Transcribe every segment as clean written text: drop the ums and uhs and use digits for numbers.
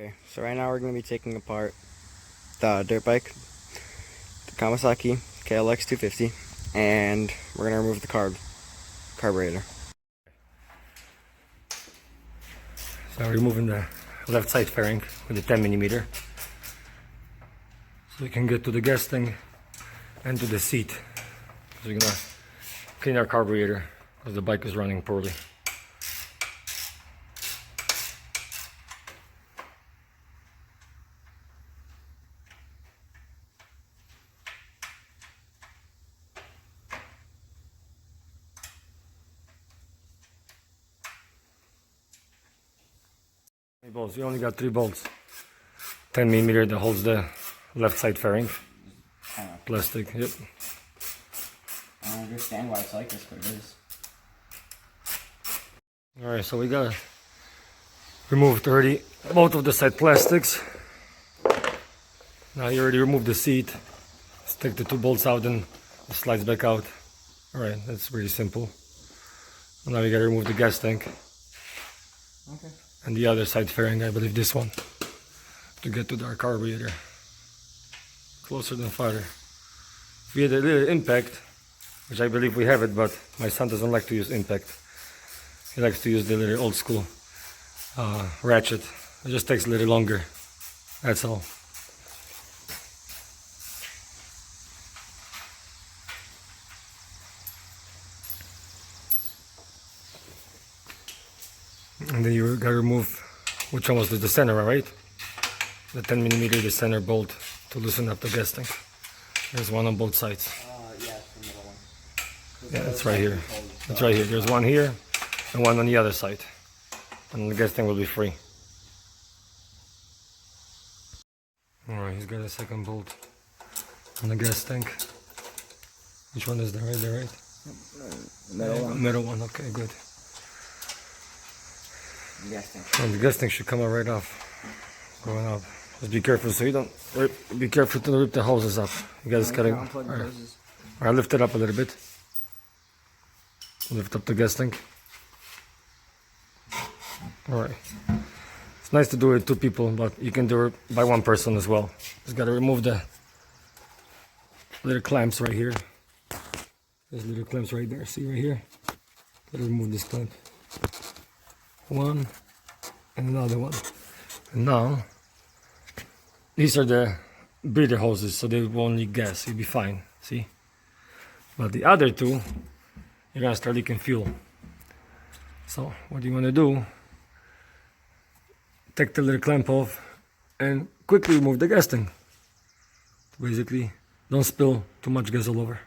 Okay, so right now we're going to be taking apart the dirt bike, the Kawasaki klx250, and we're going to remove the carburetor. So removing the left side fairing with the 10mm, so we can get to the gas tank and to the seat. So we're gonna clean our carburetor because the bike is running poorly. Bolts. We only got 3 bolts. 10mm that holds the left side fairing. Plastic. Yep. I don't understand why it's like this, but it is. Alright, so we got removed already both of the side plastics. Now you already removed the seat. Let's take the 2 bolts out and it slides back out. Alright, that's pretty simple. And now we gotta remove the gas tank. Okay. And the other side fairing, I believe this one, to get to our carburetor. Closer than farther. If we had a little impact, which I believe we have it, but my son doesn't like to use impact. He likes to use the little old school ratchet. It just takes a little longer. That's all. And then you gotta remove, which one was the center, right? The 10mm, the center bolt to loosen up the gas tank. There's one on both sides. Yeah, it's the middle one. Yeah, it's right here. It's right here. There's one here and one on the other side. And the gas tank will be free. Alright, he's got a second bolt on the gas tank. Which one is there? Right there, right? Middle one. Middle one, okay, good. The gas tank. Well, the gas tank should come out right off. Going up. Just be careful so you don't be careful to rip the hoses up. You guys gotta Alright, lift it up a little bit. Lift up the gas tank. Alright. It's nice to do it with 2 people, but you can do it by 1 person as well. Just gotta remove the little clamps right here. There's little clamps right there. See right here? Gotta remove this clamp. One and another one. And now these are the breather hoses, so they won't leak gas. You'll be fine. See? But the other 2, you're gonna start leaking fuel. So what you want to do? Take the little clamp off and quickly remove the gas tank. Basically, don't spill too much gas all over.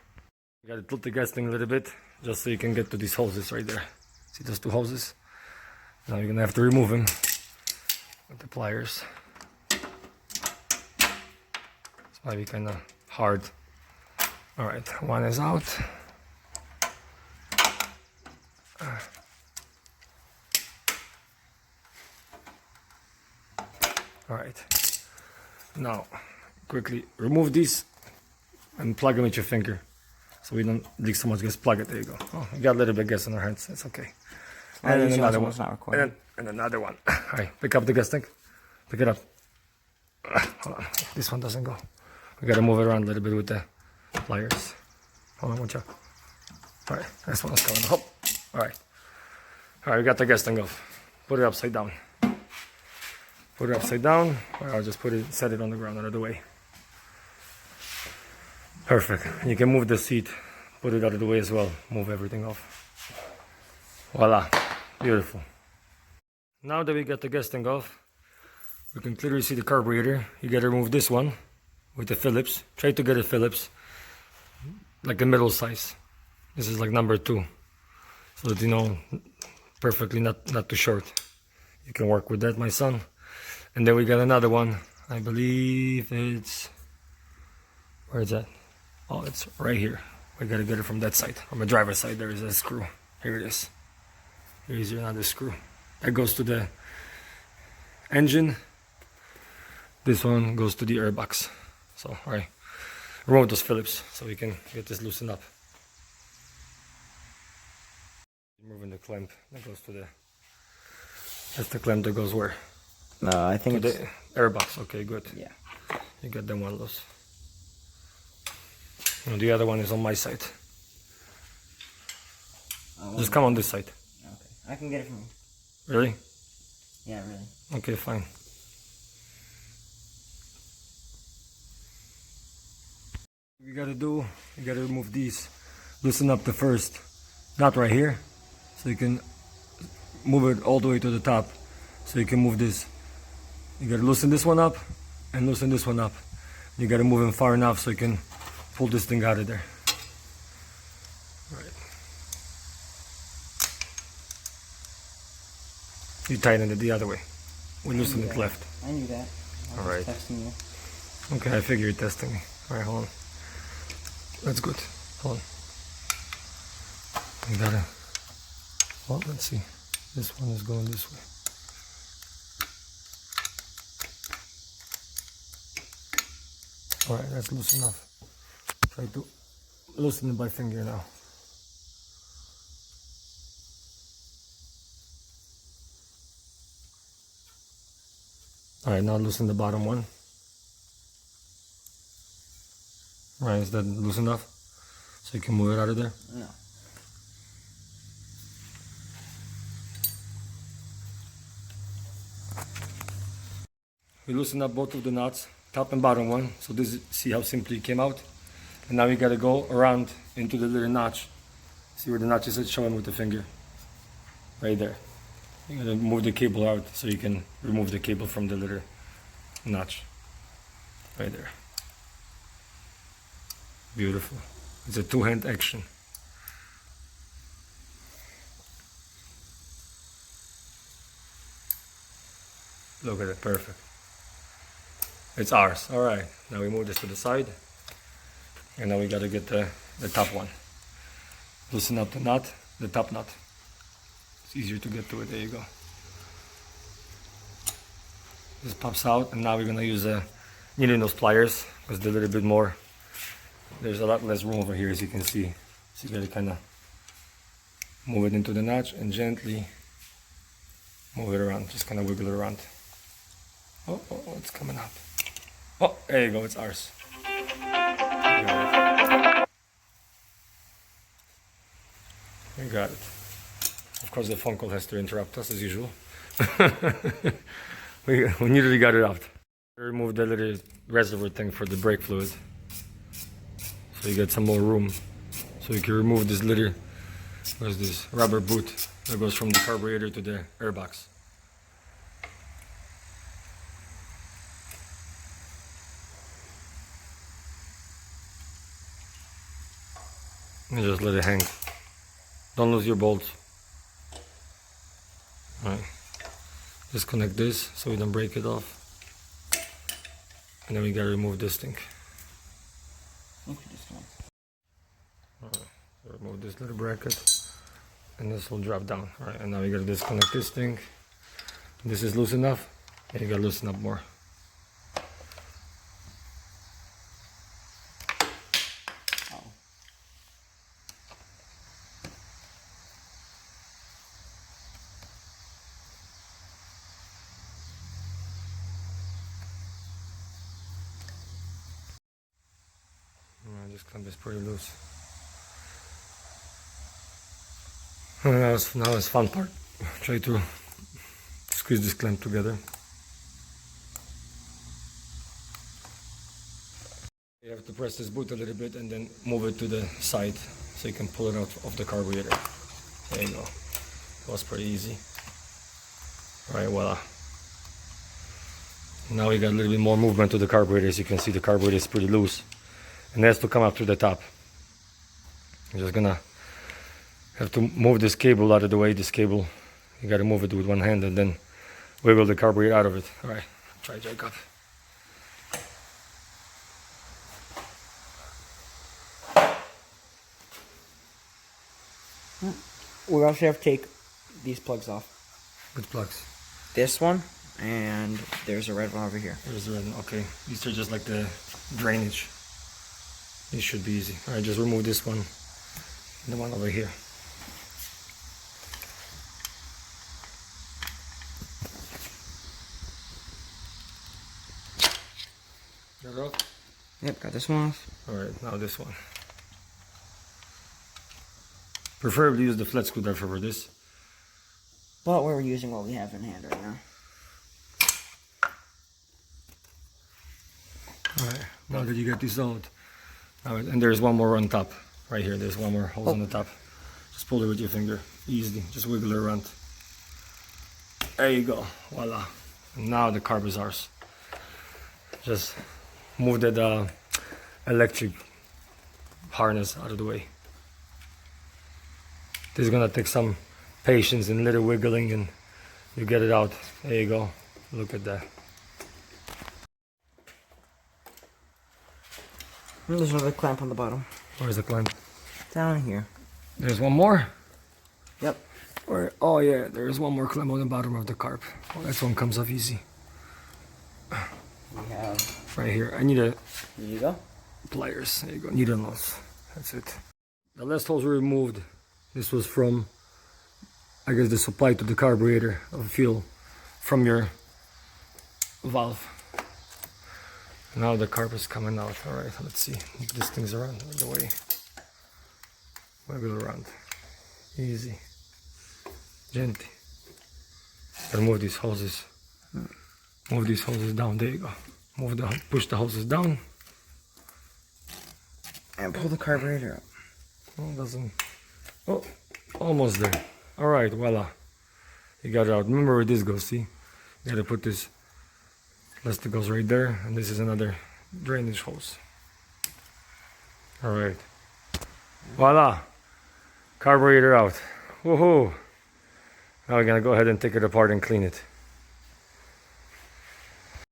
You gotta tilt the gas tank a little bit just so you can get to these hoses right there. See those 2 hoses? Now you're gonna have to remove them with the pliers. This might be kind of hard. Alright, one is out. Alright, now quickly remove these and plug them with your finger so we don't leak so much gas. Plug it, there you go. Oh, we got a little bit of gas in our hands, it's okay. And then another one. And another one. Alright, pick up the gas tank. Pick it up. Hold on, this one doesn't go. We gotta move it around a little bit with the pliers. Hold on, watch out. Alright, this one's coming up. Alright. Alright, we got the gas tank off. Put it upside down. Put it upside down, or I'll just set it on the ground out of the way. Perfect. You can move the seat, put it out of the way as well. Move everything off. Voila. Beautiful. Now that we got the gas tank off, we can clearly see the carburetor. You gotta remove this one with the Phillips. Try to get a Phillips, like the middle size. This is like number 2, so that you know perfectly, not too short. You can work with that, my son. And then we got another one. I believe it's, where is that? Oh, it's right here. We gotta get it from that side, from the driver's side. There is a screw. Here it is. Here's another screw. That goes to the engine. This one goes to the airbox. So, alright. Remove those Phillips so we can get this loosened up. Removing the clamp that goes to the, that's the clamp that goes where? I think To it's... the airbox. Okay, good. Yeah. You got that one loose. And the other one is on my side. Just come on this side. Okay. I can get it from you. Really? Yeah, really. Okay, fine. You gotta remove these. Loosen up the first nut right here, so you can move it all the way to the top, so you can move this. You gotta loosen this one up and loosen this one up. You gotta move them far enough so you can pull this thing out of there. Right. You tighten it the other way. We loosen it left. I knew that. I was Alright. testing you. Okay, I figure you're testing me. Alright, hold on. That's good. Hold on. You gotta... Well, let's see. This one is going this way. Alright, that's loose enough. Try to loosen it by finger now. Alright, now loosen the bottom one. Right, is that loose enough? So you can move it out of there? No. We loosened up both of the nuts, top and bottom one. So this is, see how simply it came out? And now we gotta go around into the little notch. See where the notch is? Showing with the finger. Right there. You gotta move the cable out so you can remove the cable from the little notch. Right there. Beautiful. It's a two-hand action. Look at it, perfect. It's ours. All right, now we move this to the side. And now we gotta get the top one. Loosen up the nut, the top nut. It's easier to get to it, there you go. This pops out, and now we're gonna use needle nose pliers, because they're a little bit more, there's a lot less room over here, as you can see. So you gotta kinda move it into the notch and gently move it around, just kinda wiggle it around. Oh, it's coming up. Oh, there you go, it's ours. You got it. Of course, the phone call has to interrupt us as usual. we nearly got it out. Remove the little reservoir thing for the brake fluid, so you get some more room. So you can remove this little, what's this, rubber boot that goes from the carburetor to the airbox. And just let it hang. Don't lose your bolts. Alright. Disconnect this so we don't break it off. And then we gotta remove this thing. Alright. So remove this little bracket. And this will drop down. Alright, and now we gotta disconnect this thing. This is loose enough. And you gotta loosen up more. This clamp is pretty loose. And now it's fun part. Try to squeeze this clamp together. You have to press this boot a little bit and then move it to the side so you can pull it out of the carburetor. There you go. It was pretty easy. Alright, voila. Now we got a little bit more movement to the carburetor. As you can see, the carburetor is pretty loose. And it has to come up to the top. I'm just gonna have to move this cable out of the way. This cable, you gotta move it with one hand and then wiggle the carburetor out of it. Alright, try Jacob. We also have to take these plugs off. Which plugs? This one, and there's a red one over here. There's the red one, okay. These are just like the drainage. These should be easy. Alright, just remove this one and the one over here. Got it off? Yep, got this one off. Alright, now this one. Preferably use the flat screwdriver for this. But we're using what we have in hand right now. Alright, now that you get this out. And there's one more on top. Right here, there's one more hole on the top. Just pull it with your finger. Easily. Just wiggle it around. There you go. Voila. And now the carb is ours. Just move that electric harness out of the way. This is gonna take some patience and little wiggling, and you get it out. There you go. Look at that. And there's another clamp on the bottom. Where's the clamp? Down here. There's one more. Yep. Oh yeah, there's one more clamp on the bottom of the carb. Oh, that one comes off easy. We have Right here. I need a Here you go. pliers. There you go. Needle nose. That's it. The last holes were removed. This was from, I guess, the supply to the carburetor of fuel from your valve. Now the carb is coming out. All right, let's see. Move these things around the way. Wiggle around. Easy. Gently. Gotta move these hoses. Move these hoses down. There you go. Push the hoses down. And pull the carburetor up. Oh, doesn't. Oh, almost there. All right, voila. You got it out. Remember where this goes. See, you gotta put this. Plastic goes right there, and this is another drainage hose. All right. Voila. Carburetor out. Woohoo. Now we're gonna go ahead and take it apart and clean it.